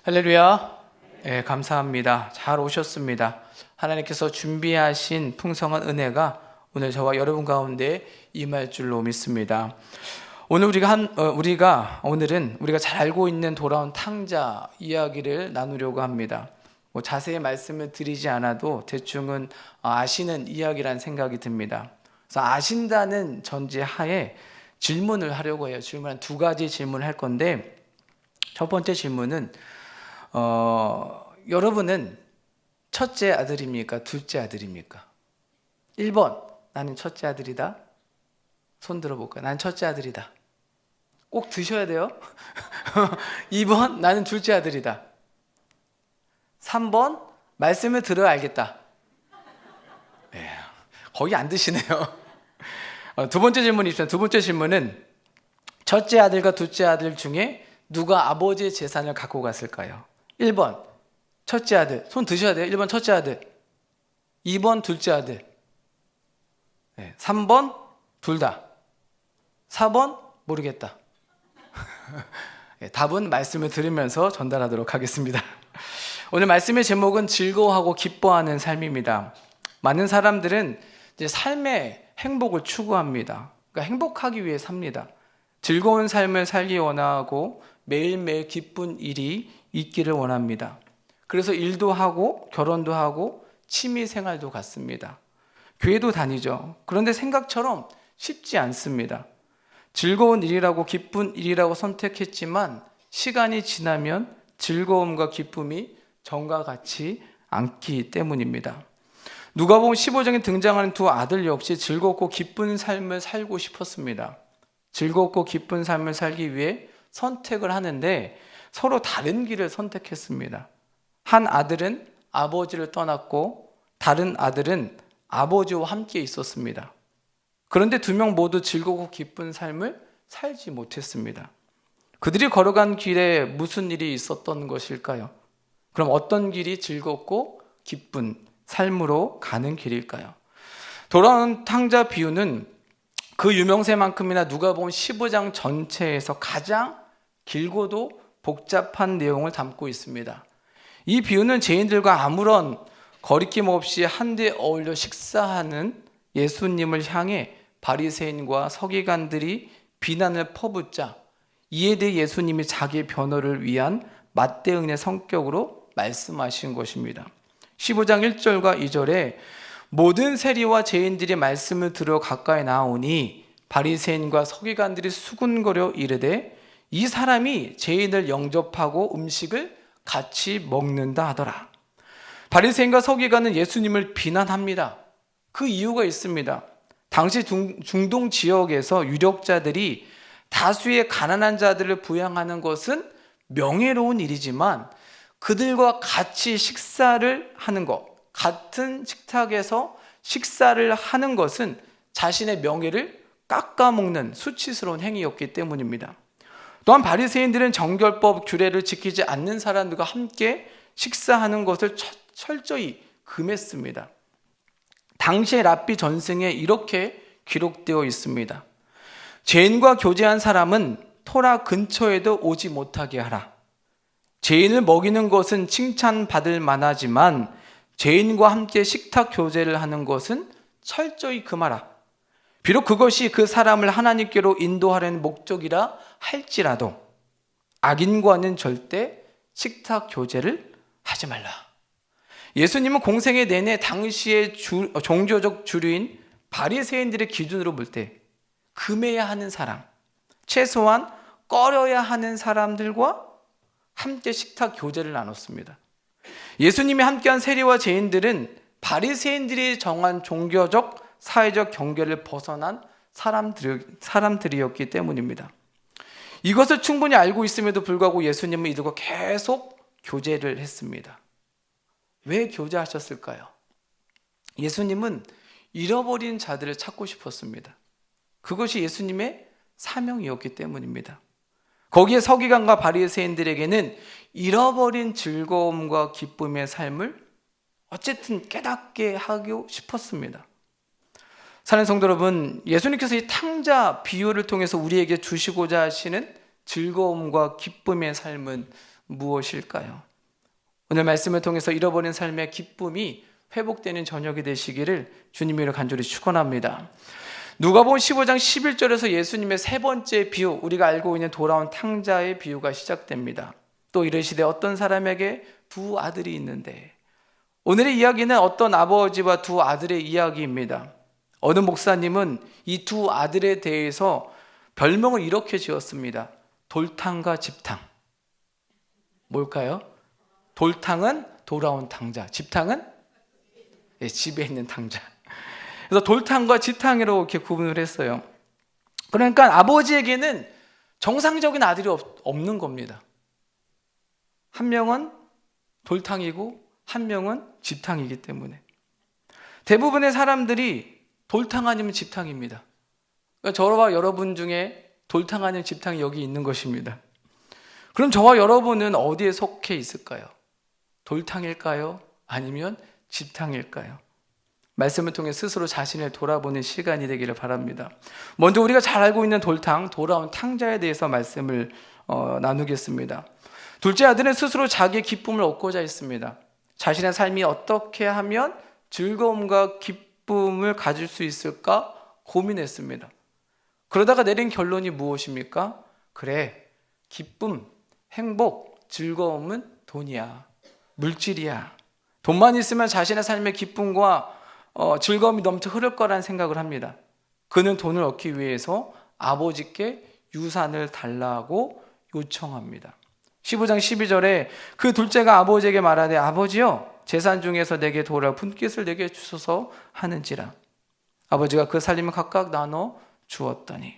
할렐루야. 감사합니다. 잘 오셨습니다. 하나님께서 준비하신 풍성한 은혜가 오늘 저와 여러분 가운데 임할 줄로 믿습니다. 오늘은 우리가 잘 알고 있는 돌아온 탕자 이야기를 나누려고 합니다. 자세히 말씀을 드리지 않아도 대충은 아시는 이야기란 생각이 듭니다. 그래서 아신다는 전제하에 질문을 하려고 해요. 질문 한 두 가지 질문을 할 건데, 첫 번째 질문은 여러분은 첫째 아들입니까? 둘째 아들입니까? 1번, 나는 첫째 아들이다. 손 들어볼까요? 나는 첫째 아들이다. 꼭 드셔야 돼요. 2번, 나는 둘째 아들이다. 3번, 말씀을 들어야 알겠다. 거의 안 드시네요. 두 번째 질문이 있습니다. 두 번째 질문은 첫째 아들과 둘째 아들 중에 누가 아버지의 재산을 갖고 갔을까요? 1번 첫째 아들, 손 드셔야 돼요. 1번 첫째 아들, 2번 둘째 아들, 3번 둘 다, 4번 모르겠다. 답은 말씀을 들으면서 전달하도록 하겠습니다. 오늘 말씀의 제목은 즐거워하고 기뻐하는 삶입니다. 많은 사람들은 이제 삶의 행복을 추구합니다. 그러니까 행복하기 위해 삽니다. 즐거운 삶을 살기 원하고 매일매일 기쁜 일이 있기를 원합니다. 그래서 일도 하고 결혼도 하고 취미 생활도 갖습니다. 교회도 다니죠. 그런데 생각처럼 쉽지 않습니다. 즐거운 일이라고 기쁜 일이라고 선택했지만 시간이 지나면 즐거움과 기쁨이 전과 같지 않기 때문입니다. 누가복음 15장에 등장하는 두 아들 역시 즐겁고 기쁜 삶을 살고 싶었습니다. 즐겁고 기쁜 삶을 살기 위해 선택을 하는데 서로 다른 길을 선택했습니다. 한 아들은 아버지를 떠났고 다른 아들은 아버지와 함께 있었습니다. 그런데 두 명 모두 즐겁고 기쁜 삶을 살지 못했습니다. 그들이 걸어간 길에 무슨 일이 있었던 것일까요? 그럼 어떤 길이 즐겁고 기쁜 삶으로 가는 길일까요? 돌아오는 탕자 비유는 그 유명세만큼이나 누가복음 15장 전체에서 가장 길고도 복잡한 내용을 담고 있습니다. 이 비유는 죄인들과 아무런 거리낌 없이 한데 어울려 식사하는 예수님을 향해 바리새인과 서기관들이 비난을 퍼붓자 이에 대해 예수님이 자기의 변호를 위한 맞대응의 성격으로 말씀하신 것입니다. 15장 1절과 2절에 모든 세리와 죄인들이 말씀을 들어 가까이 나오니 바리새인과 서기관들이 수군거려 이르되 이 사람이 죄인을 영접하고 음식을 같이 먹는다 하더라. 바리새인과 서기관은 예수님을 비난합니다. 그 이유가 있습니다. 당시 중동 지역에서 유력자들이 다수의 가난한 자들을 부양하는 것은 명예로운 일이지만 그들과 같이 식사를 하는 것, 같은 식탁에서 식사를 하는 것은 자신의 명예를 깎아먹는 수치스러운 행위였기 때문입니다. 또한 바리새인들은 정결법 규례를 지키지 않는 사람들과 함께 식사하는 것을 철저히 금했습니다. 당시의 랍비 전승에 이렇게 기록되어 있습니다. 죄인과 교제한 사람은 토라 근처에도 오지 못하게 하라. 죄인을 먹이는 것은 칭찬받을 만하지만 죄인과 함께 식탁 교제를 하는 것은 철저히 금하라. 비록 그것이 그 사람을 하나님께로 인도하려는 목적이라 할지라도 악인과는 절대 식탁 교제를 하지 말라. 예수님은 공생애 내내 당시의 종교적 주류인 바리새인들의 기준으로 볼 때 금해야 하는 사람, 최소한 꺼려야 하는 사람들과 함께 식탁 교제를 나눴습니다. 예수님이 함께한 세리와 죄인들은 바리새인들이 정한 종교적, 사회적 경계를 벗어난 사람들이었기 때문입니다. 이것을 충분히 알고 있음에도 불구하고 예수님은 이들과 계속 교제를 했습니다. 왜 교제하셨을까요? 예수님은 잃어버린 자들을 찾고 싶었습니다. 그것이 예수님의 사명이었기 때문입니다. 거기에 서기관과 바리새인들에게는 잃어버린 즐거움과 기쁨의 삶을 어쨌든 깨닫게 하고 싶었습니다. 사랑하는 성도 여러분, 예수님께서 이 탕자 비유를 통해서 우리에게 주시고자 하시는 즐거움과 기쁨의 삶은 무엇일까요? 오늘 말씀을 통해서 잃어버린 삶의 기쁨이 회복되는 저녁이 되시기를 주님으로 간절히 축원합니다. 누가복음 15장 11절에서 예수님의 세 번째 비유, 우리가 알고 있는 돌아온 탕자의 비유가 시작됩니다. 또 이르시되 어떤 사람에게 두 아들이 있는데, 오늘의 이야기는 어떤 아버지와 두 아들의 이야기입니다. 어느 목사님은 이 두 아들에 대해서 별명을 이렇게 지었습니다. 돌탕과 집탕. 뭘까요? 돌탕은 돌아온 탕자, 집탕은 집에 있는 탕자. 그래서 돌탕과 집탕으로 이렇게 구분을 했어요. 그러니까 아버지에게는 정상적인 아들이 없는 겁니다. 한 명은 돌탕이고 한 명은 집탕이기 때문에 대부분의 사람들이 돌탕 아니면 집탕입니다. 그러니까 저와 여러분 중에 돌탕 아니면 집탕이 여기 있는 것입니다. 그럼 저와 여러분은 어디에 속해 있을까요? 돌탕일까요? 아니면 집탕일까요? 말씀을 통해 스스로 자신을 돌아보는 시간이 되기를 바랍니다. 먼저 우리가 잘 알고 있는 돌탕, 돌아온 탕자에 대해서 말씀을 나누겠습니다. 둘째 아들은 스스로 자기의 기쁨을 얻고자 했습니다. 자신의 삶이 어떻게 하면 즐거움과 기쁨을 가질 수 있을까 고민했습니다. 그러다가 내린 결론이 무엇입니까? 그래, 기쁨, 행복, 즐거움은 돈이야, 물질이야. 돈만 있으면 자신의 삶의 기쁨과 즐거움이 넘쳐 흐를 거라는 생각을 합니다. 그는 돈을 얻기 위해서 아버지께 유산을 달라고 요청합니다. 15장 12절에 그 둘째가 아버지에게 말하되 아버지여 재산 중에서 내게 돌아 분깃을 내게 주소서 하는지라. 아버지가 그 살림을 각각 나눠 주었더니,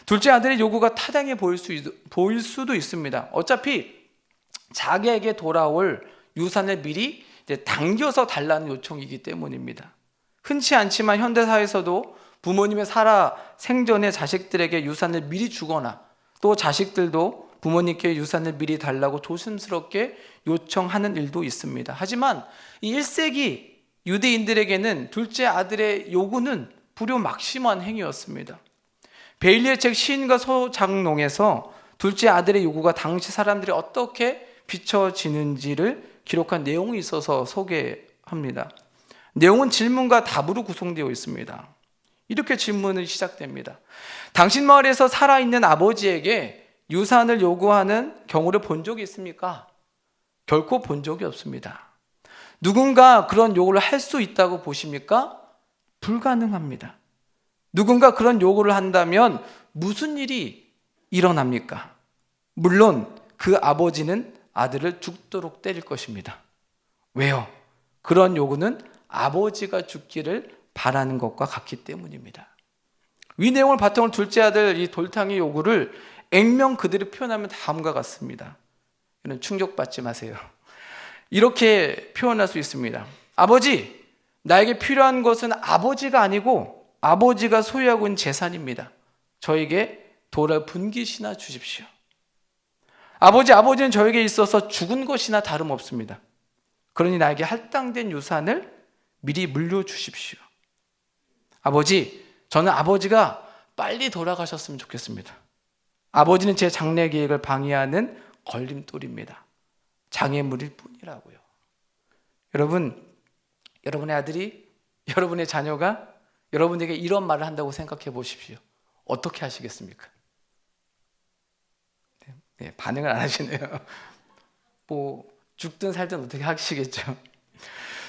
둘째 아들의 요구가 타당해 보일 수도 있습니다. 어차피 자기에게 돌아올 유산을 미리 당겨서 달라는 요청이기 때문입니다. 흔치 않지만 현대사회에서도 부모님의 살아 생전에 자식들에게 유산을 미리 주거나 또 자식들도 부모님께 유산을 미리 달라고 조심스럽게 요청하는 일도 있습니다. 하지만 이 1세기 유대인들에게는 둘째 아들의 요구는 불효막심한 행위였습니다. 베일리의 책 시인과 소장농에서 둘째 아들의 요구가 당시 사람들이 어떻게 비춰지는지를 기록한 내용이 있어서 소개합니다. 내용은 질문과 답으로 구성되어 있습니다. 이렇게 질문이 시작됩니다. 당신 마을에서 살아있는 아버지에게 유산을 요구하는 경우를 본 적이 있습니까? 결코 본 적이 없습니다. 누군가 그런 요구를 할 수 있다고 보십니까? 불가능합니다. 누군가 그런 요구를 한다면 무슨 일이 일어납니까? 물론 그 아버지는 아들을 죽도록 때릴 것입니다. 왜요? 그런 요구는 아버지가 죽기를 바라는 것과 같기 때문입니다. 위 내용을 바탕으로 둘째 아들 이 돌탕의 요구를 액면 그대로 표현하면 다음과 같습니다. 이런 충격받지 마세요. 이렇게 표현할 수 있습니다. 아버지, 나에게 필요한 것은 아버지가 아니고 아버지가 소유하고 있는 재산입니다. 저에게 돌아 분깃이나 주십시오. 아버지는 저에게 있어서 죽은 것이나 다름없습니다. 그러니 나에게 할당된 유산을 미리 물려주십시오. 아버지, 저는 아버지가 빨리 돌아가셨으면 좋겠습니다. 아버지는 제 장래 계획을 방해하는 걸림돌입니다. 장애물일 뿐이라고요. 여러분, 여러분의 아들이, 여러분의 자녀가 여러분에게 이런 말을 한다고 생각해 보십시오. 어떻게 하시겠습니까? 네, 반응을 안 하시네요. 죽든 살든 어떻게 하시겠죠.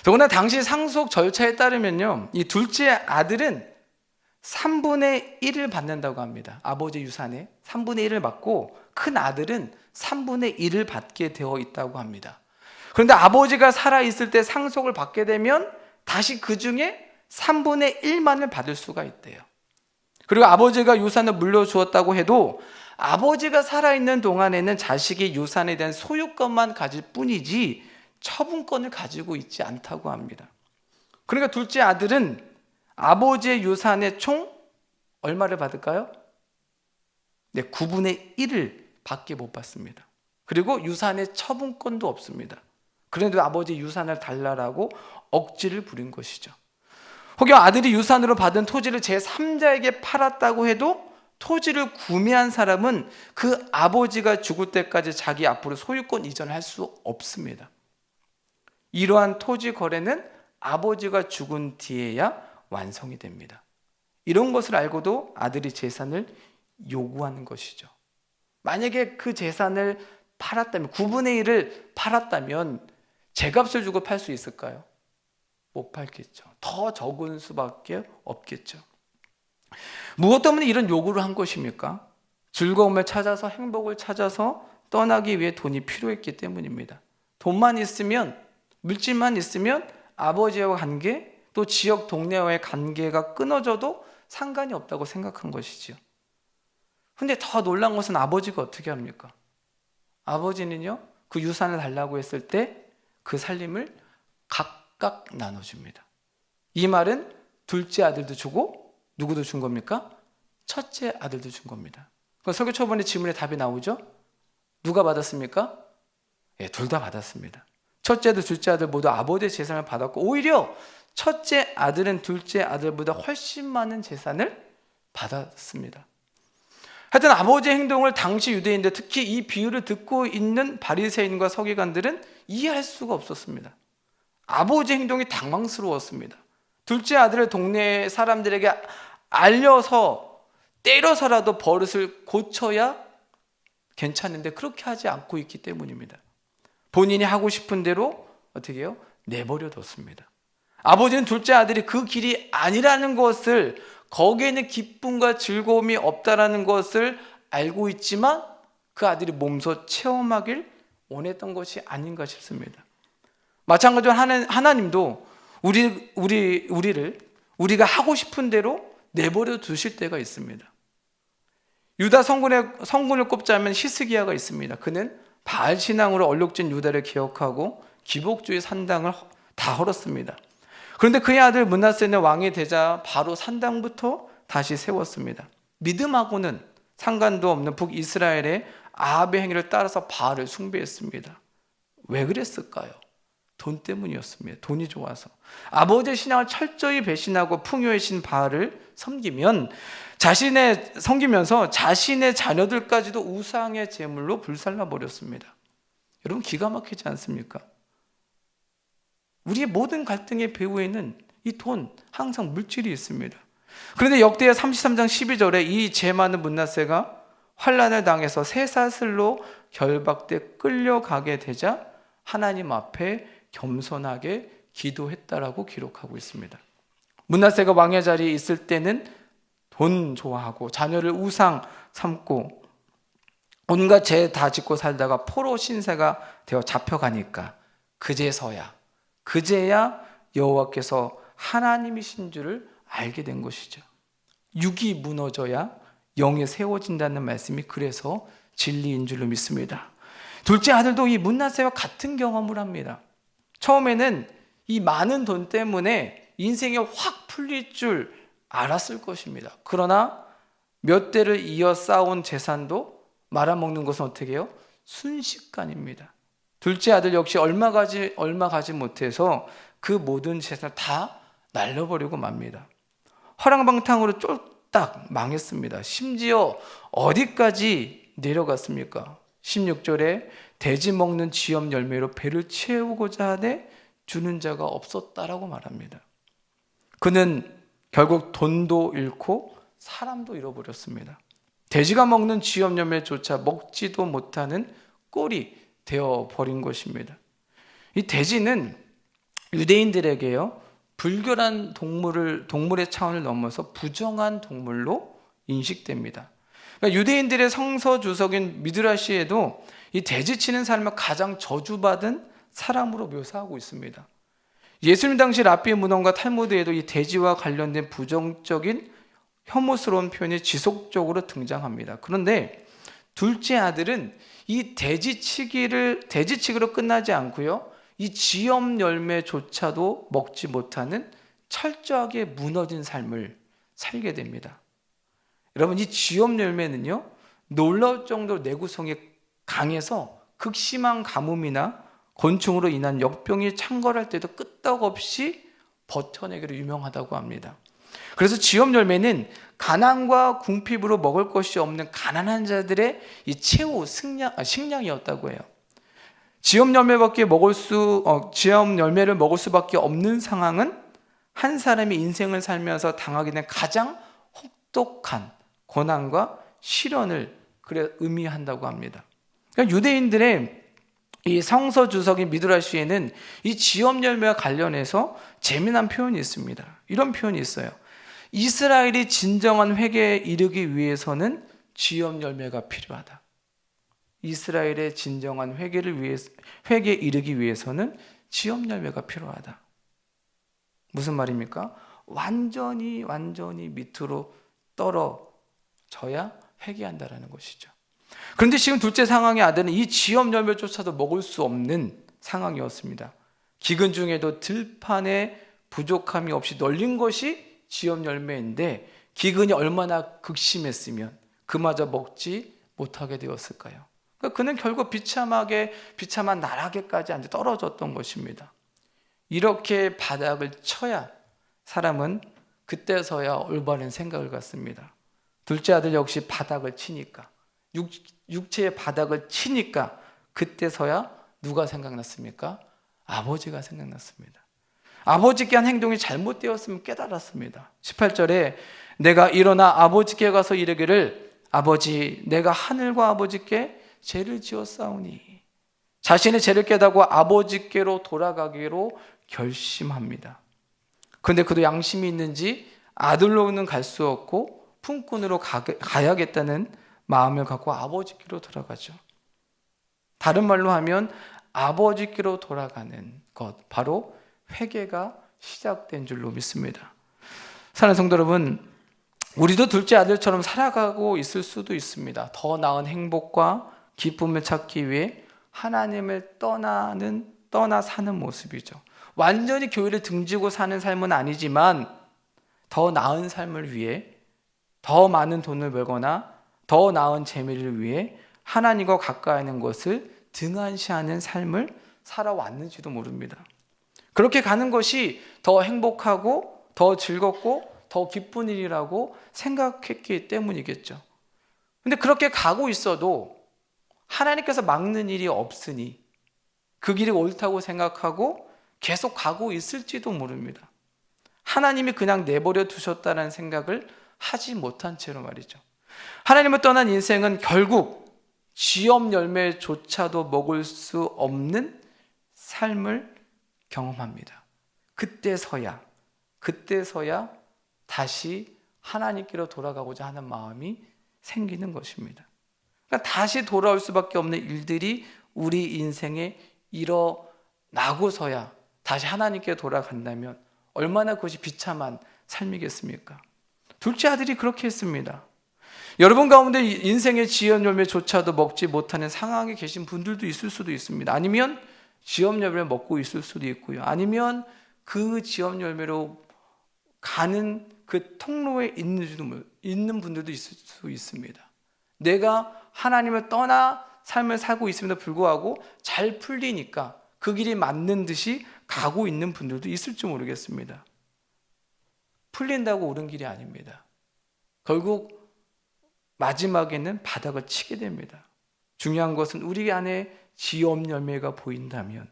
더구나 당시 상속 절차에 따르면요, 이 둘째 아들은 3분의 1을 받는다고 합니다. 아버지 유산의 3분의 1을 받고 큰 아들은 3분의 1을 받게 되어 있다고 합니다. 그런데 아버지가 살아있을 때 상속을 받게 되면 다시 그 중에 3분의 1만을 받을 수가 있대요. 그리고 아버지가 유산을 물려주었다고 해도 아버지가 살아있는 동안에는 자식이 유산에 대한 소유권만 가질 뿐이지 처분권을 가지고 있지 않다고 합니다. 그러니까 둘째 아들은 아버지의 유산의 총 얼마를 받을까요? 네, 9분의 1을 밖에 못 받습니다. 그리고 유산의 처분권도 없습니다. 그런데도 아버지 유산을 달라라고 억지를 부린 것이죠. 혹여 아들이 유산으로 받은 토지를 제3자에게 팔았다고 해도 토지를 구매한 사람은 그 아버지가 죽을 때까지 자기 앞으로 소유권 이전할 수 없습니다. 이러한 토지 거래는 아버지가 죽은 뒤에야 완성이 됩니다. 이런 것을 알고도 아들이 재산을 요구하는 것이죠. 만약에 그 재산을 팔았다면, 9분의 1을 팔았다면 제값을 주고 팔 수 있을까요? 못 팔겠죠. 더 적은 수밖에 없겠죠. 무엇 때문에 이런 요구를 한 것입니까? 즐거움을 찾아서, 행복을 찾아서 떠나기 위해 돈이 필요했기 때문입니다. 돈만 있으면, 물질만 있으면 아버지와 관계, 또 지역 동네와의 관계가 끊어져도 상관이 없다고 생각한 것이죠. 근데 더 놀라운 것은 아버지가 어떻게 합니까? 아버지는요, 그 유산을 달라고 했을 때 그 살림을 각각 나눠줍니다. 이 말은 둘째 아들도 주고 누구도 준 겁니까? 첫째 아들도 준 겁니다. 설교 초반에 질문에 답이 나오죠? 누가 받았습니까? 예, 둘 다 받았습니다. 첫째 아들, 둘째 아들 모두 아버지의 재산을 받았고, 오히려 첫째 아들은 둘째 아들보다 훨씬 많은 재산을 받았습니다. 하여튼 아버지의 행동을 당시 유대인들, 특히 이 비유를 듣고 있는 바리새인과 서기관들은 이해할 수가 없었습니다. 아버지의 행동이 당황스러웠습니다. 둘째 아들을 동네 사람들에게 알려서 때려서라도 버릇을 고쳐야 괜찮은데 그렇게 하지 않고 있기 때문입니다. 본인이 하고 싶은 대로 어떻게 해요? 내버려 뒀습니다. 아버지는 둘째 아들이 그 길이 아니라는 것을, 거기에는 기쁨과 즐거움이 없다라는 것을 알고 있지만 그 아들이 몸소 체험하길 원했던 것이 아닌가 싶습니다. 마찬가지로 하나님도 우리를 우리가 하고 싶은 대로 내버려 두실 때가 있습니다. 유다 성군을 꼽자면 히스기야가 있습니다. 그는 바알 신앙으로 얼룩진 유다를 개혁하고 기복주의 산당을 다 헐었습니다. 그런데 그의 아들 므낫세는 왕이 되자 바로 산당부터 다시 세웠습니다. 믿음하고는 상관도 없는 북이스라엘의 아합의 행위를 따라서 바알을 숭배했습니다. 왜 그랬을까요? 돈 때문이었습니다. 돈이 좋아서. 아버지의 신앙을 철저히 배신하고 풍요의 신 바알을 섬기면서 자신의 자녀들까지도 우상의 제물로 불살라 버렸습니다. 여러분, 기가 막히지 않습니까? 우리의 모든 갈등의 배후에는 이 돈, 항상 물질이 있습니다. 그런데 역대하 33장 12절에 이 죄 많은 므낫세가 환난을 당해서 쇠사슬로 결박돼 끌려가게 되자 하나님 앞에 겸손하게 기도했다라고 기록하고 있습니다. 므낫세가 왕의 자리에 있을 때는 돈 좋아하고 자녀를 우상 삼고 온갖 죄 다 짓고 살다가 포로 신세가 되어 잡혀가니까 그제야 여호와께서 하나님이신 줄을 알게 된 것이죠. 육이 무너져야 영이 세워진다는 말씀이 그래서 진리인 줄로 믿습니다. 둘째 아들도 이 므낫세와 같은 경험을 합니다. 처음에는 이 많은 돈 때문에 인생이 확 풀릴 줄 알았을 것입니다. 그러나 몇 대를 이어 쌓아온 재산도 말아먹는 것은 어떻게 해요? 순식간입니다. 둘째 아들 역시 얼마 가지 못해서 그 모든 재산을 다 날려버리고 맙니다. 허랑방탕으로 쫄딱 망했습니다. 심지어 어디까지 내려갔습니까? 16절에 돼지 먹는 쥐염 열매로 배를 채우고자 하되 주는 자가 없었다라고 말합니다. 그는 결국 돈도 잃고 사람도 잃어버렸습니다. 돼지가 먹는 쥐염 열매조차 먹지도 못하는 꼴이 되어버린 것입니다. 이 돼지는 유대인들에게요, 불결한 동물의 차원을 넘어서 부정한 동물로 인식됩니다. 그러니까 유대인들의 성서 주석인 미드라시에도 이 돼지 치는 사람을 가장 저주받은 사람으로 묘사하고 있습니다. 예수님 당시 랍비 문헌과 탈무드에도 이 돼지와 관련된 부정적인 혐오스러운 표현이 지속적으로 등장합니다. 그런데 둘째 아들은 이 돼지치기로 끝나지 않고요, 이 쥐염 열매조차도 먹지 못하는 철저하게 무너진 삶을 살게 됩니다. 여러분, 이 쥐염 열매는요, 놀라울 정도로 내구성이 강해서 극심한 가뭄이나 곤충으로 인한 역병이 창궐할 때도 끄떡없이 버텨내기로 유명하다고 합니다. 그래서 지업 열매는 가난과 궁핍으로 먹을 것이 없는 가난한 자들의 이 최후 식량이었다고 해요. 지업 열매를 먹을 수밖에 없는 상황은 한 사람이 인생을 살면서 당하게 된 가장 혹독한 고난과 시련을 의미한다고 합니다. 그러니까 유대인들의 이 성서 주석인 미드라시에는 이 지업 열매와 관련해서 재미난 표현이 있습니다. 이런 표현이 있어요. 이스라엘이 진정한 회개에 이르기 위해서는 지업 열매가 필요하다. 이스라엘의 진정한 회개에 이르기 위해서는 지업 열매가 필요하다. 무슨 말입니까? 완전히 밑으로 떨어져야 회개한다라는 것이죠. 그런데 지금 둘째 상황의 아들은 이 지업 열매조차도 먹을 수 없는 상황이었습니다. 기근 중에도 들판에 부족함이 없이 널린 것이 지업 열매인데 기근이 얼마나 극심했으면 그마저 먹지 못하게 되었을까요? 그러니까 그는 결국 비참한 나락에까지 앉아 떨어졌던 것입니다. 이렇게 바닥을 쳐야 사람은 그때서야 올바른 생각을 갖습니다. 둘째 아들 역시 바닥을 치니까, 육체의 바닥을 치니까 그때서야 누가 생각났습니까? 아버지가 생각났습니다. 아버지께 한 행동이 잘못되었으면 깨달았습니다. 18절에 내가 일어나 아버지께 가서 이르기를 아버지 내가 하늘과 아버지께 죄를 지었사오니 자신의 죄를 깨닫고 아버지께로 돌아가기로 결심합니다. 그런데 그도 양심이 있는지 아들로는 갈 수 없고 품꾼으로 가야겠다는 마음을 갖고 아버지께로 돌아가죠. 다른 말로 하면 아버지께로 돌아가는 것, 바로 회개가 시작된 줄로 믿습니다. 사랑하는 성도 여러분, 우리도 둘째 아들처럼 살아가고 있을 수도 있습니다. 더 나은 행복과 기쁨을 찾기 위해 하나님을 떠나 사는 모습이죠. 완전히 교회를 등지고 사는 삶은 아니지만 더 나은 삶을 위해 더 많은 돈을 벌거나 더 나은 재미를 위해 하나님과 가까이 하는 것을 등한시하는 삶을 살아왔는지도 모릅니다. 그렇게 가는 것이 더 행복하고 더 즐겁고 더 기쁜 일이라고 생각했기 때문이겠죠. 근데 그렇게 가고 있어도 하나님께서 막는 일이 없으니 그 길이 옳다고 생각하고 계속 가고 있을지도 모릅니다. 하나님이 그냥 내버려 두셨다는 생각을 하지 못한 채로 말이죠. 하나님을 떠난 인생은 결국 지업 열매조차도 먹을 수 없는 삶을 경험합니다. 그때서야 다시 하나님께로 돌아가고자 하는 마음이 생기는 것입니다. 그러니까 다시 돌아올 수밖에 없는 일들이 우리 인생에 일어나고서야 다시 하나님께 돌아간다면 얼마나 그것이 비참한 삶이겠습니까? 둘째 아들이 그렇게 했습니다. 여러분 가운데 인생의 지업 열매조차도 먹지 못하는 상황에 계신 분들도 있을 수도 있습니다. 아니면 지업 열매를 먹고 있을 수도 있고요. 아니면 그 지업 열매로 가는 그 통로에 있는 분들도 있을 수 있습니다. 내가 하나님을 떠나 삶을 살고 있음에도 불구하고 잘 풀리니까 그 길이 맞는 듯이 가고 있는 분들도 있을지 모르겠습니다. 풀린다고 옳은 길이 아닙니다. 결국 마지막에는 바닥을 치게 됩니다. 중요한 것은 우리 안에 지업 열매가 보인다면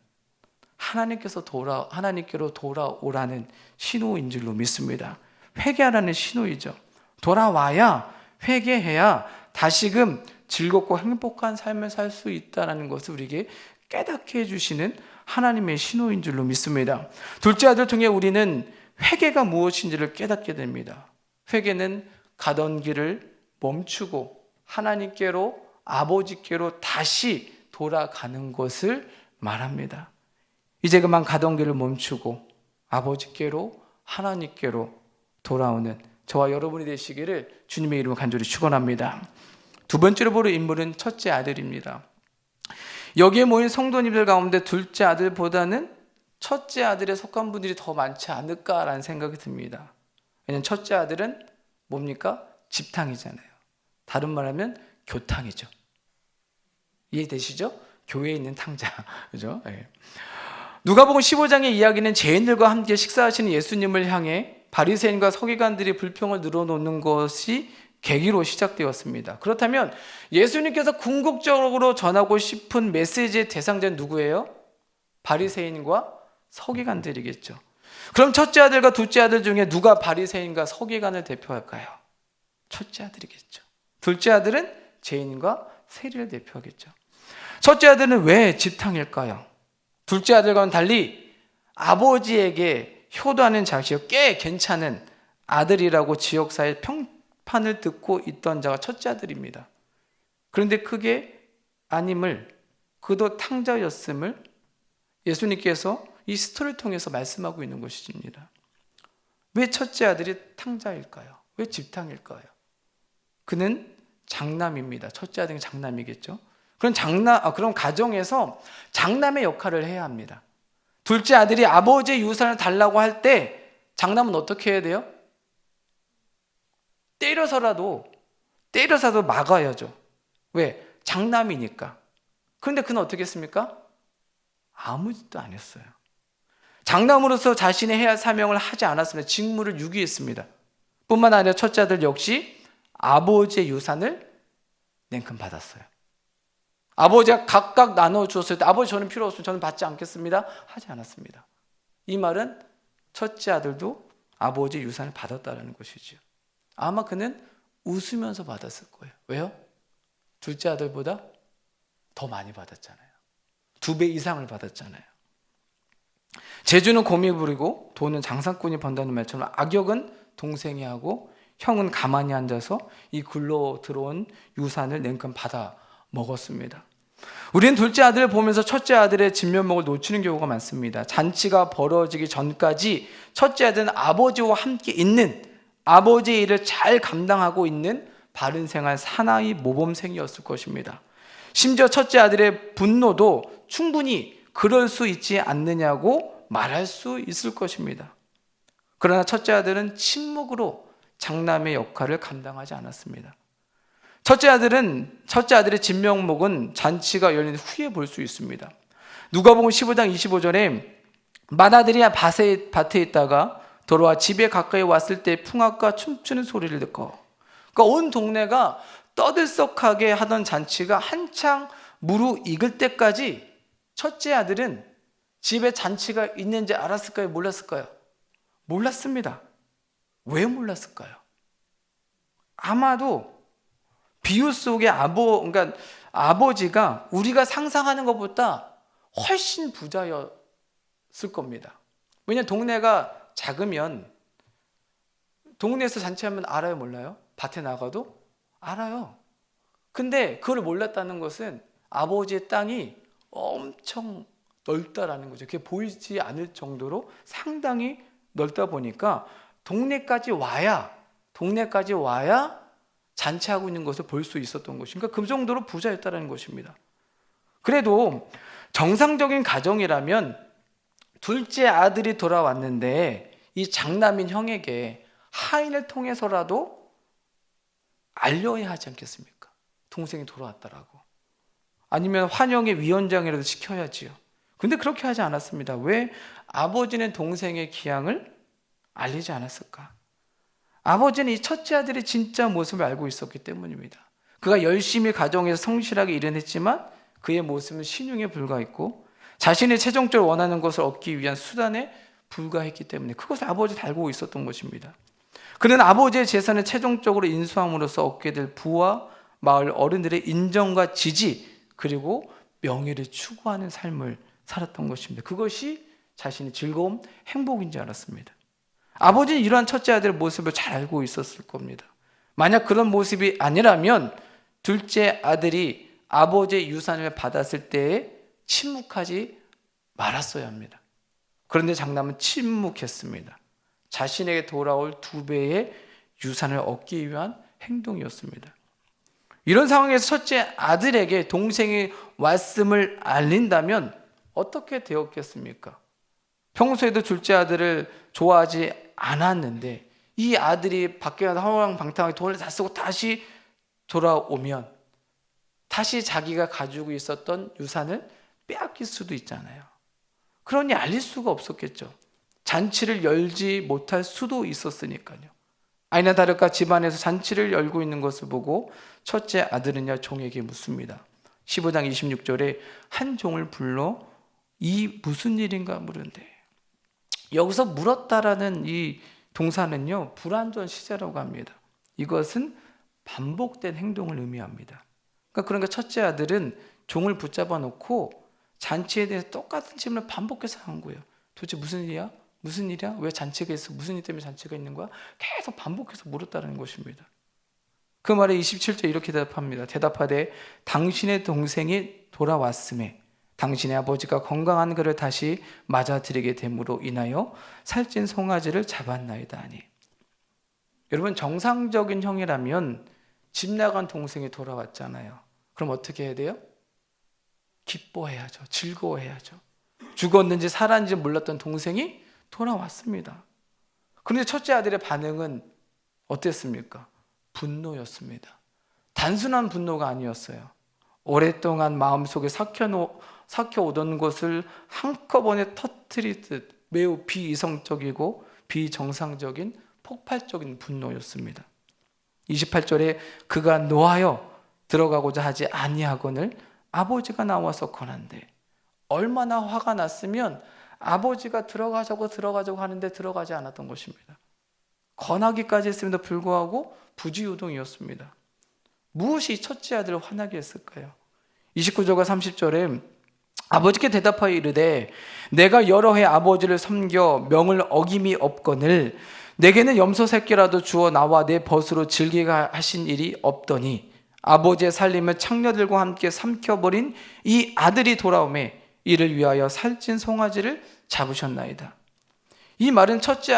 하나님께로 돌아오라는 신호인 줄로 믿습니다. 회개하라는 신호이죠. 돌아와야, 회개해야 다시금 즐겁고 행복한 삶을 살 수 있다는 것을 우리에게 깨닫게 해주시는 하나님의 신호인 줄로 믿습니다. 둘째 아들 통해 우리는 회개가 무엇인지를 깨닫게 됩니다. 회개는 가던 길을 멈추고 하나님께로, 아버지께로 다시 돌아가는 것을 말합니다. 이제 그만 가던 길을 멈추고 아버지께로, 하나님께로 돌아오는 저와 여러분이 되시기를 주님의 이름으로 간절히 축원합니다. 두 번째로 볼 인물은 첫째 아들입니다. 여기에 모인 성도님들 가운데 둘째 아들보다는 첫째 아들에 속한 분들이 더 많지 않을까라는 생각이 듭니다. 왜냐하면 첫째 아들은 뭡니까? 집탕이잖아요. 다른 말하면 교탕이죠. 이해되시죠? 교회에 있는 탕자. 그죠? 네. 누가복음 15장의 이야기는 죄인들과 함께 식사하시는 예수님을 향해 바리새인과 서기관들이 불평을 늘어놓는 것이 계기로 시작되었습니다. 그렇다면 예수님께서 궁극적으로 전하고 싶은 메시지의 대상자는 누구예요? 바리새인과 서기관들이겠죠. 그럼 첫째 아들과 둘째 아들 중에 누가 바리새인과 서기관을 대표할까요? 첫째 아들이겠죠. 둘째 아들은 죄인과 세리를 대표하겠죠. 첫째 아들은 왜 지탕일까요? 둘째 아들과는 달리 아버지에게 효도하는 자식이요, 꽤 괜찮은 아들이라고 지역사회 평판을 듣고 있던 자가 첫째 아들입니다. 그런데 그게 아님을, 그도 탕자였음을 예수님께서 이 스토리를 통해서 말씀하고 있는 것입니다. 왜 첫째 아들이 탕자일까요? 왜 집탕일까요? 그는 장남입니다. 첫째 아들은 장남이겠죠. 그럼 가정에서 장남의 역할을 해야 합니다. 둘째 아들이 아버지의 유산을 달라고 할 때 장남은 어떻게 해야 돼요? 때려서라도 막아야죠. 왜? 장남이니까. 그런데 그는 어떻게 했습니까? 아무 짓도 안 했어요. 장남으로서 자신의 해야 할 사명을 하지 않았습니다. 직무를 유기했습니다. 뿐만 아니라 첫째 아들 역시 아버지의 유산을 냉큼 받았어요. 아버지가 각각 나눠주었을 때 아버지 저는 필요 없으면 저는 받지 않겠습니다 하지 않았습니다. 이 말은 첫째 아들도 아버지의 유산을 받았다는 것이죠. 아마 그는 웃으면서 받았을 거예요. 왜요? 둘째 아들보다 더 많이 받았잖아요. 2배 이상을 받았잖아요. 재주는 곰이 부리고 돈은 장사꾼이 번다는 말처럼 악역은 동생이 하고 형은 가만히 앉아서 이 굴러 들어온 유산을 냉큼 받아 먹었습니다. 우리는 둘째 아들을 보면서 첫째 아들의 진면목을 놓치는 경우가 많습니다. 잔치가 벌어지기 전까지 첫째 아들은 아버지와 함께 있는, 아버지의 일을 잘 감당하고 있는 바른 생활 사나이 모범생이었을 것입니다. 심지어 첫째 아들의 분노도 충분히 그럴 수 있지 않느냐고 말할 수 있을 것입니다. 그러나 첫째 아들은 침묵으로 장남의 역할을 감당하지 않았습니다. 첫째 아들의 진면목은 잔치가 열린 후에 볼 수 있습니다. 누가복음 15장 25절에 맏아들이 밭에 있다가 돌아와 집에 가까이 왔을 때 풍악과 춤추는 소리를 듣고, 그러니까 온 동네가 떠들썩하게 하던 잔치가 한창 무르익을 때까지 첫째 아들은 집에 잔치가 있는지 알았을까요? 몰랐을까요? 몰랐습니다. 왜 몰랐을까요? 아마도 비유 속의 그러니까 아버지가 우리가 상상하는 것보다 훨씬 부자였을 겁니다. 왜냐하면 동네가 작으면 동네에서 잔치하면 알아요, 몰라요? 밭에 나가도 알아요. 근데 그걸 몰랐다는 것은 아버지의 땅이 엄청 넓다라는 거죠. 그게 보이지 않을 정도로 상당히 넓다 보니까 동네까지 와야 잔치하고 있는 것을 볼 수 있었던 것이니까 그 정도로 부자였다는 것입니다. 그래도 정상적인 가정이라면 둘째 아들이 돌아왔는데 이 장남인 형에게 하인을 통해서라도 알려야 하지 않겠습니까? 동생이 돌아왔다라고. 아니면 환영의 위원장이라도 시켜야지요. 근데 그렇게 하지 않았습니다. 왜? 아버지는 동생의 기양을 알리지 않았을까? 아버지는 이 첫째 아들의 진짜 모습을 알고 있었기 때문입니다. 그가 열심히 가정에서 성실하게 일은 했지만 그의 모습은 신용에 불과했고 자신의 최종적으로 원하는 것을 얻기 위한 수단에 불과했기 때문에 그것을 아버지도 알고 있었던 것입니다. 그는 아버지의 재산을 최종적으로 인수함으로써 얻게 될 부와 마을 어른들의 인정과 지지, 그리고 명예를 추구하는 삶을 살았던 것입니다. 그것이 자신의 즐거움, 행복인 줄 알았습니다. 아버지는 이러한 첫째 아들의 모습을 잘 알고 있었을 겁니다. 만약 그런 모습이 아니라면 둘째 아들이 아버지의 유산을 받았을 때에 침묵하지 말았어야 합니다. 그런데 장남은 침묵했습니다. 자신에게 돌아올 2배의 유산을 얻기 위한 행동이었습니다. 이런 상황에서 첫째 아들에게 동생이 왔음을 알린다면 어떻게 되었겠습니까? 평소에도 둘째 아들을 좋아하지 않았는데 이 아들이 밖에 나가서 허황방탕하게 돈을 다 쓰고 다시 돌아오면 다시 자기가 가지고 있었던 유산을 빼앗길 수도 있잖아요. 그러니 알릴 수가 없었겠죠. 잔치를 열지 못할 수도 있었으니까요. 아니나 다를까 집안에서 잔치를 열고 있는 것을 보고 첫째 아들은요 종에게 묻습니다. 15장 26절에 한 종을 불러 이 무슨 일인가 물은데, 여기서 물었다라는 이 동사는요 불완전 시제라고 합니다. 이것은 반복된 행동을 의미합니다. 그러니까 첫째 아들은 종을 붙잡아 놓고 잔치에 대해서 똑같은 질문을 반복해서 한 거예요. 도대체 무슨 일이야? 무슨 일이야? 왜 잔치가 있어? 무슨 일 때문에 잔치가 있는 거야? 계속 반복해서 물었다는 것입니다. 그 말에 27절 이렇게 대답합니다. 대답하되 당신의 동생이 돌아왔음에 당신의 아버지가 건강한 그를 다시 맞아들이게 됨으로 인하여 살찐 송아지를 잡았나이다 하니. 여러분, 정상적인 형이라면 집 나간 동생이 돌아왔잖아요. 그럼 어떻게 해야 돼요? 기뻐해야죠. 즐거워해야죠. 죽었는지 살았는지 몰랐던 동생이 돌아왔습니다. 그런데 첫째 아들의 반응은 어땠습니까? 분노였습니다. 단순한 분노가 아니었어요. 오랫동안 마음속에 삭혀오던 것을 한꺼번에 터뜨리듯 매우 비이성적이고 비정상적인 폭발적인 분노였습니다. 28절에 그가 노하여 들어가고자 하지 아니하거늘 아버지가 나와서 권한대. 얼마나 화가 났으면 아버지가 들어가자고 하는데 들어가지 않았던 것입니다. 권하기까지 했음에도 불구하고 부지유동이었습니다. 무엇이 첫째 아들을 화나게 했을까요? 29절과 30절에 아버지께 대답하여 이르되 내가 여러 해 아버지를 섬겨 명을 어김이 없거늘 내게는 염소 새끼라도 주어 나와 내 벗으로 즐기게 하신 일이 없더니 아버지의 살림을 창녀들과 함께 삼켜버린 이 아들이 돌아오매 이를 위하여 살찐 송아지를 잡으셨나이다. 이 말은 첫째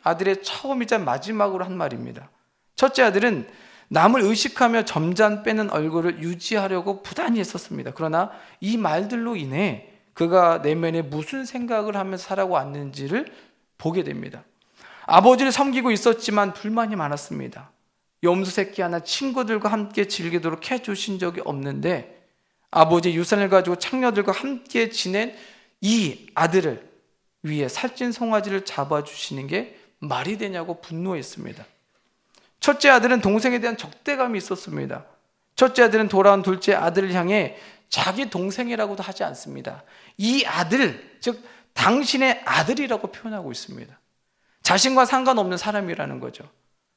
아들의 처음이자 마지막으로 한 말입니다. 첫째 아들은 남을 의식하며 점잖 빼는 얼굴을 유지하려고 부단히 했었습니다. 그러나 이 말들로 인해 그가 내면에 무슨 생각을 하면서 살아왔는지를 보게 됩니다. 아버지를 섬기고 있었지만 불만이 많았습니다. 염소 새끼 하나 친구들과 함께 즐기도록 해주신 적이 없는데 아버지의 유산을 가지고 창녀들과 함께 지낸 이 아들을 위해 살찐 송아지를 잡아주시는 게 말이 되냐고 분노했습니다. 첫째 아들은 동생에 대한 적대감이 있었습니다. 첫째 아들은 돌아온 둘째 아들을 향해 자기 동생이라고도 하지 않습니다. 이 아들, 즉 당신의 아들이라고 표현하고 있습니다. 자신과 상관없는 사람이라는 거죠.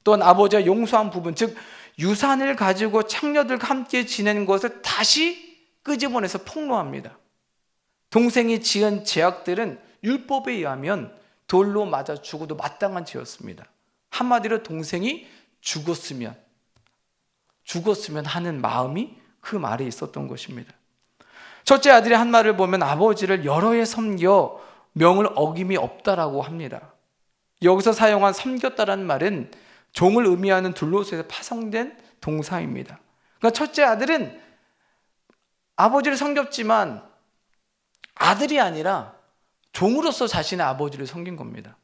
또한 아버지가 용서한 부분, 즉 유산을 가지고 창녀들과 함께 지낸 것을 다시 끄집어내서 폭로합니다. 동생이 지은 죄악들은 율법에 의하면 돌로 맞아 죽어도 마땅한 죄였습니다. 한마디로 동생이 죽었으면 하는 마음이 그 말에 있었던 것입니다. 첫째 아들의 한 말을 보면 아버지를 여러 해 섬겨 명을 어김이 없다라고 합니다. 여기서 사용한 섬겼다라는 말은 종을 의미하는 둘로서에서 파생된 동사입니다. 그러니까 첫째 아들은 아버지를 섬겼지만 아들이 아니라 종으로서 자신의 아버지를 섬긴 겁니다.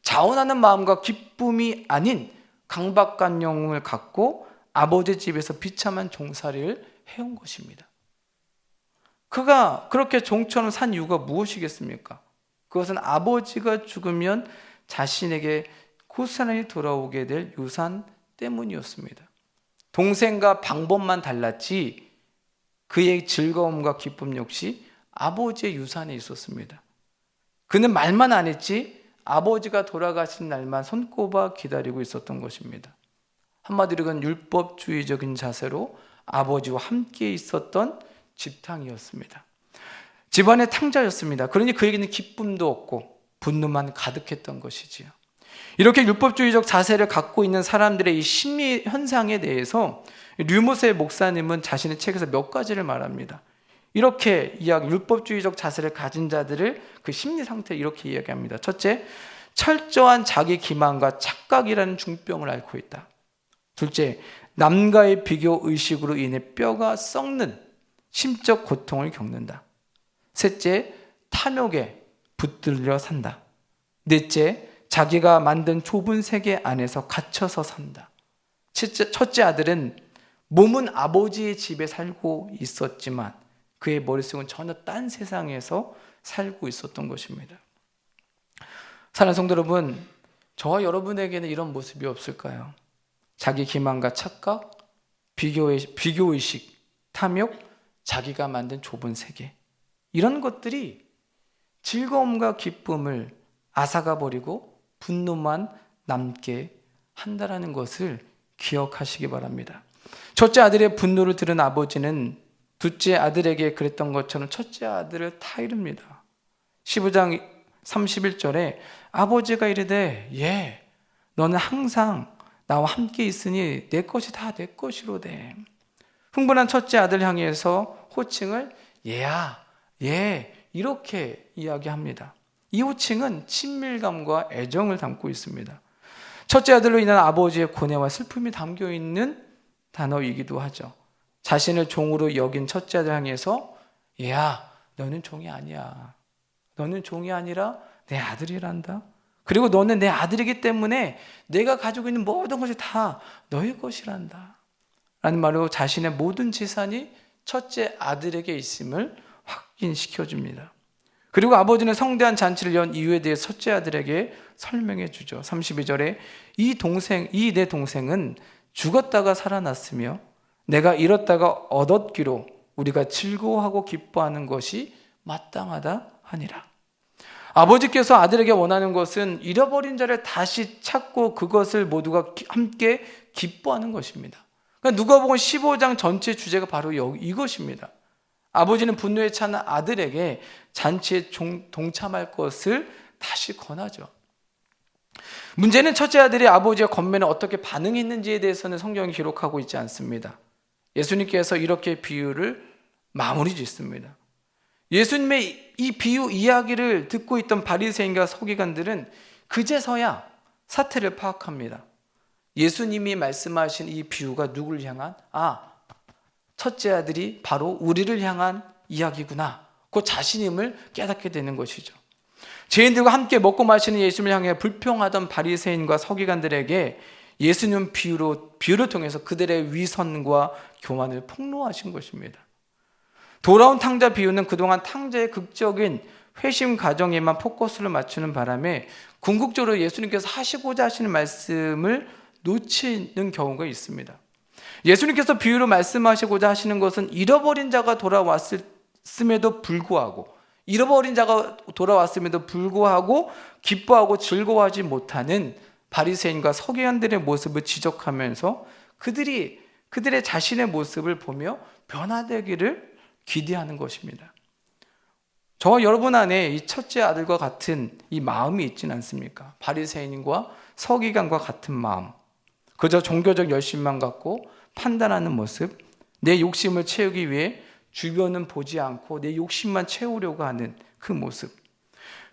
자원하는 마음과 기쁨이 아닌 강박관념을 갖고 아버지 집에서 비참한 종살이를 해온 것입니다. 그가 그렇게 종처럼 산 이유가 무엇이겠습니까? 그것은 아버지가 죽으면 자신에게 고스란히 돌아오게 될 유산 때문이었습니다. 동생과 방법만 달랐지 그의 즐거움과 기쁨 역시 아버지의 유산에 있었습니다. 그는 말만 안 했지 아버지가 돌아가신 날만 손꼽아 기다리고 있었던 것입니다. 한마디로 그는 율법주의적인 자세로 아버지와 함께 있었던 집탕이었습니다. 집안의 탕자였습니다. 그러니 그에게는 기쁨도 없고 분노만 가득했던 것이지요. 이렇게 율법주의적 자세를 갖고 있는 사람들의 이 심리 현상에 대해서 류모세 목사님은 자신의 책에서 몇 가지를 말합니다. 이렇게 율법주의적 자세를 가진 자들을 그 심리 상태를 이렇게 이야기합니다. 첫째, 철저한 자기 기만과 착각이라는 중병을 앓고 있다. 둘째, 남과의 비교 의식으로 인해 뼈가 썩는 심적 고통을 겪는다. 셋째, 탐욕에 붙들려 산다. 넷째, 자기가 만든 좁은 세계 안에서 갇혀서 산다. 첫째 아들은 몸은 아버지의 집에 살고 있었지만 그의 머릿속은 전혀 딴 세상에서 살고 있었던 것입니다. 사랑하는 성도 여러분, 저와 여러분에게는 이런 모습이 없을까요? 자기 기만과 착각, 비교의식, 탐욕, 자기가 만든 좁은 세계, 이런 것들이 즐거움과 기쁨을 앗아가 버리고 분노만 남게 한다는 것을 기억하시기 바랍니다. 첫째 아들의 분노를 들은 아버지는 둘째 아들에게 그랬던 것처럼 첫째 아들을 타이릅니다. 15장 31절에 아버지가 이르되 너는 항상 나와 함께 있으니 내 것이 다 내 것이로되. 흥분한 첫째 아들 향해서 호칭을 얘야, 얘, 이렇게 이야기합니다. 이 호칭은 친밀감과 애정을 담고 있습니다. 첫째 아들로 인한 아버지의 고뇌와 슬픔이 담겨 있는 단어이기도 하죠. 자신을 종으로 여긴 첫째 아들 향해서 얘야, 너는 종이 아니야. 너는 종이 아니라 내 아들이란다. 그리고 너는 내 아들이기 때문에 내가 가지고 있는 모든 것이 다 너의 것이란다 라는 말로 자신의 모든 재산이 첫째 아들에게 있음을 확인시켜줍니다. 그리고 아버지는 성대한 잔치를 연 이유에 대해 첫째 아들에게 설명해 주죠. 32절에 이 내 동생은 죽었다가 살아났으며 내가 잃었다가 얻었기로 우리가 즐거워하고 기뻐하는 것이 마땅하다 하니라. 아버지께서 아들에게 원하는 것은 잃어버린 자를 다시 찾고 그것을 모두가 함께 기뻐하는 것입니다. 그러니까 누가복음 15장 전체 주제가 바로 이것입니다. 아버지는 분노에 찬 아들에게 잔치에 동참할 것을 다시 권하죠. 문제는 첫째 아들이 아버지의 권면에 어떻게 반응했는지에 대해서는 성경이 기록하고 있지 않습니다. 예수님께서 이렇게 비유를 마무리 짓습니다. 예수님의 이 비유 이야기를 듣고 있던 바리새인과 서기관들은 그제서야 사태를 파악합니다. 예수님이 말씀하신 이 비유가 누구를 향한? 첫째 아들이 바로 우리를 향한 이야기구나. 그 자신임을 깨닫게 되는 것이죠. 죄인들과 함께 먹고 마시는 예수님을 향해 불평하던 바리새인과 서기관들에게 예수님 비유를 통해서 그들의 위선과 교만을 폭로하신 것입니다. 돌아온 탕자 비유는 그동안 탕자의 극적인 회심 과정에만 포커스를 맞추는 바람에 궁극적으로 예수님께서 하시고자 하시는 말씀을 놓치는 경우가 있습니다. 예수님께서 비유로 말씀하시고자 하시는 것은 잃어버린 자가 돌아왔음에도 불구하고 기뻐하고 즐거워하지 못하는 바리새인과 서기관들의 모습을 지적하면서 그들의 자신의 모습을 보며 변화되기를 기대하는 것입니다. 저와 여러분 안에 이 첫째 아들과 같은 이 마음이 있지는 않습니까? 바리새인과 서기관과 같은 마음, 그저 종교적 열심만 갖고 판단하는 모습, 내 욕심을 채우기 위해 주변은 보지 않고 내 욕심만 채우려고 하는 그 모습.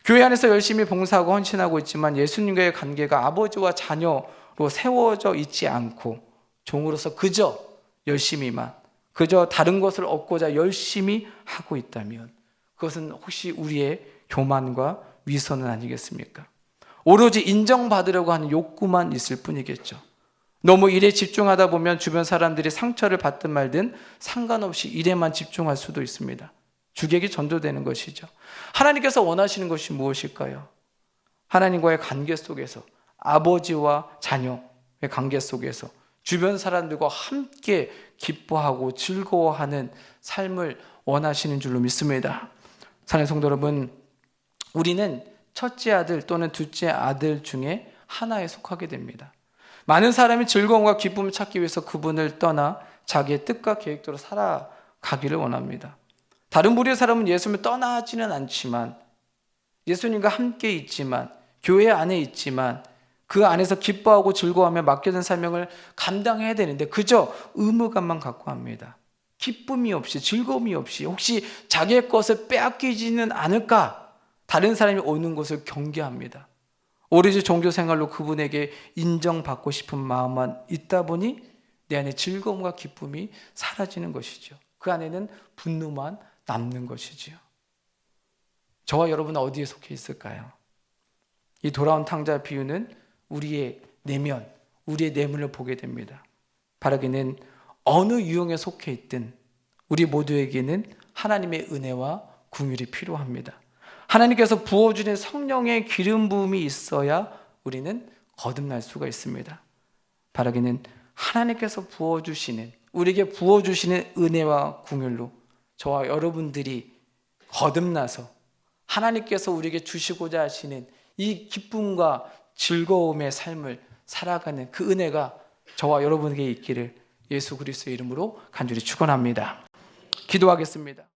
교회 안에서 열심히 봉사하고 헌신하고 있지만 예수님과의 관계가 아버지와 자녀로 세워져 있지 않고 종으로서 그저 열심히만, 그저 다른 것을 얻고자 열심히 하고 있다면 그것은 혹시 우리의 교만과 위선은 아니겠습니까? 오로지 인정받으려고 하는 욕구만 있을 뿐이겠죠. 너무 일에 집중하다 보면 주변 사람들이 상처를 받든 말든 상관없이 일에만 집중할 수도 있습니다. 주객이 전도되는 것이죠. 하나님께서 원하시는 것이 무엇일까요? 하나님과의 관계 속에서, 아버지와 자녀의 관계 속에서 주변 사람들과 함께 기뻐하고 즐거워하는 삶을 원하시는 줄로 믿습니다. 사랑하는 성도 여러분, 우리는 첫째 아들 또는 둘째 아들 중에 하나에 속하게 됩니다. 많은 사람이 즐거움과 기쁨을 찾기 위해서 그분을 떠나 자기의 뜻과 계획대로 살아가기를 원합니다. 다른 부류의 사람은 예수님을 떠나지는 않지만, 예수님과 함께 있지만, 교회 안에 있지만 그 안에서 기뻐하고 즐거워하며 맡겨진 사명을 감당해야 되는데 그저 의무감만 갖고 합니다. 기쁨이 없이, 즐거움이 없이, 혹시 자기의 것을 빼앗기지는 않을까? 다른 사람이 오는 것을 경계합니다. 오로지 종교 생활로 그분에게 인정받고 싶은 마음만 있다 보니 내 안에 즐거움과 기쁨이 사라지는 것이죠. 그 안에는 분노만 남는 것이지요. 저와 여러분은 어디에 속해 있을까요? 이 돌아온 탕자 비유는 우리의 내면, 우리의 내면을 보게 됩니다. 바라기는 어느 유형에 속해 있든 우리 모두에게는 하나님의 은혜와 긍휼이 필요합니다. 하나님께서 부어주는 성령의 기름 부음이 있어야 우리는 거듭날 수가 있습니다. 바라기는 하나님께서 부어주시는, 우리에게 부어주시는 은혜와 긍휼로 저와 여러분들이 거듭나서 하나님께서 우리에게 주시고자 하시는 이 기쁨과 즐거움의 삶을 살아가는 그 은혜가 저와 여러분에게 있기를 예수 그리스도의 이름으로 간절히 축원합니다. 기도하겠습니다.